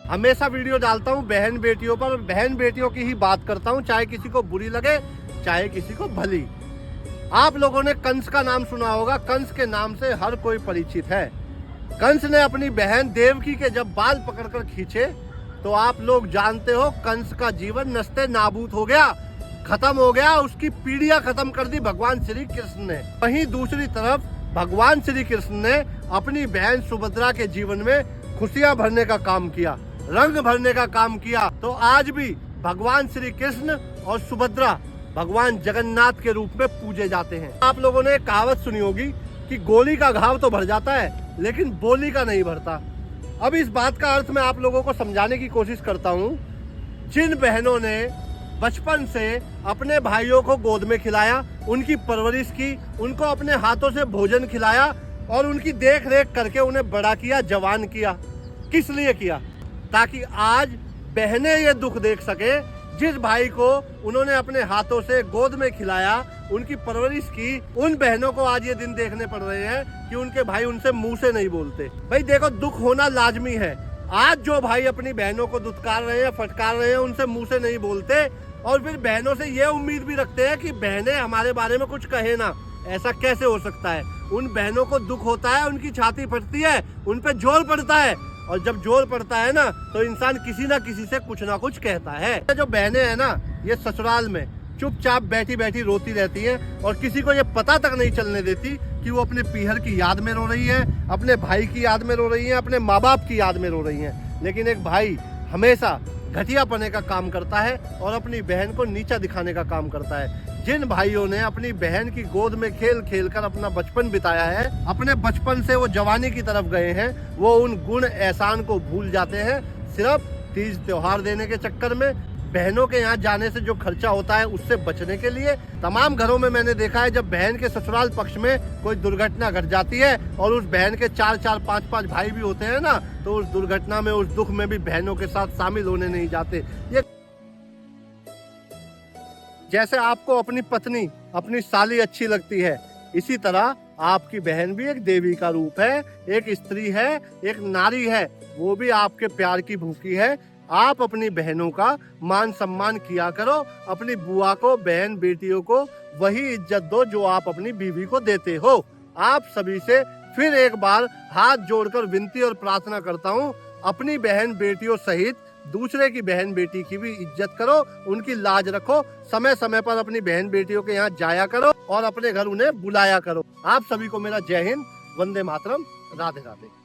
हमेशा वीडियो डालता हूँ बहन बेटियों पर, बहन बेटियों की ही बात करता हूँ, चाहे किसी को बुरी लगे चाहे किसी को भली। आप लोगों ने कंस का नाम सुना होगा, कंस के नाम से हर कोई परिचित है। कंस ने अपनी बहन देवकी के जब बाल पकड़कर खींचे तो आप लोग जानते हो कंस का जीवन नस्ते नाबूद हो गया, खत्म हो गया, उसकी पीढ़ियां खत्म कर दी भगवान श्री कृष्ण ने। वहीं दूसरी तरफ भगवान श्री कृष्ण ने अपनी बहन सुभद्रा के जीवन में खुशियां भरने का काम किया, रंग भरने का काम किया। तो आज भी भगवान श्री कृष्ण और सुभद्रा भगवान जगन्नाथ के रूप में पूजे जाते हैं। आप लोगों ने कहावत सुनी होगी कि गोली का घाव तो भर जाता है लेकिन बोली का नहीं भरता। अब इस बात का अर्थ मैं आप लोगों को समझाने की कोशिश करता हूँ। जिन बहनों ने बचपन से अपने भाइयों को गोद में खिलाया, उनकी परवरिश की, उनको अपने हाथों से भोजन खिलाया और उनकी देख रेख करके उन्हें बड़ा किया, जवान किया, किस लिए किया? ताकि आज बहनें ये दुख देख सके, जिस भाई को उन्होंने अपने हाथों से गोद में खिलाया, उनकी परवरिश की, उन बहनों को आज ये दिन देखने पड़ रहे हैं कि उनके भाई उनसे मुंह से नहीं बोलते। भाई देखो, दुख होना लाजमी है। आज जो भाई अपनी बहनों को दुत्कार रहे हैं, फटकार रहे हैं, उनसे मुंह से नहीं बोलते और फिर बहनों से ये उम्मीद भी रखते हैं कि बहनें हमारे बारे में कुछ कहे ना, ऐसा कैसे हो सकता है? उन बहनों को दुख होता है, उनकी छाती फटती है, उन पे जोर पड़ता है और जब जोर पड़ता है ना तो इंसान किसी ना किसी से कुछ ना कुछ कहता है। जो बहनें हैं ना, ये ससुराल में चुपचाप बैठी बैठी रोती रहती हैं और किसी को ये पता तक नहीं चलने देती कि वो अपने पीहर की याद में रो रही है, अपने भाई की याद में रो रही है, अपने माँ बाप की याद में रो रही हैं। लेकिन एक भाई हमेशा घटिया पने का काम करता है और अपनी बहन को नीचा दिखाने का काम करता है। जिन भाइयों ने अपनी बहन की गोद में खेल खेल कर अपना बचपन बिताया है, अपने बचपन से वो जवानी की तरफ गए हैं, वो उन गुण एहसान को भूल जाते हैं सिर्फ तीज त्योहार देने के चक्कर में। बहनों के यहाँ जाने से जो खर्चा होता है उससे बचने के लिए तमाम घरों में मैंने देखा है, जब बहन के ससुराल पक्ष में कोई दुर्घटना घट जाती है और उस बहन के 4-4, 5-5 भाई भी होते हैं ना, तो उस दुर्घटना में, उस दुख में भी बहनों के साथ शामिल होने नहीं जाते। ये जैसे आपको अपनी पत्नी, अपनी साली अच्छी लगती है, इसी तरह आपकी बहन भी एक देवी का रूप है, एक स्त्री है, एक नारी है, वो भी आपके प्यार की भूखी है। आप अपनी बहनों का मान सम्मान किया करो, अपनी बुआ को, बहन बेटियों को वही इज्जत दो जो आप अपनी बीवी को देते हो। आप सभी से फिर एक बार हाथ जोड़कर विनती और प्रार्थना करता हूँ, अपनी बहन बेटियों सहित दूसरे की बहन बेटी की भी इज्जत करो, उनकी लाज रखो, समय समय पर अपनी बहन बेटियों के यहाँ जाया करो और अपने घर उन्हें बुलाया करो। आप सभी को मेरा जय हिंद, वंदे मातरम, राधे राधे।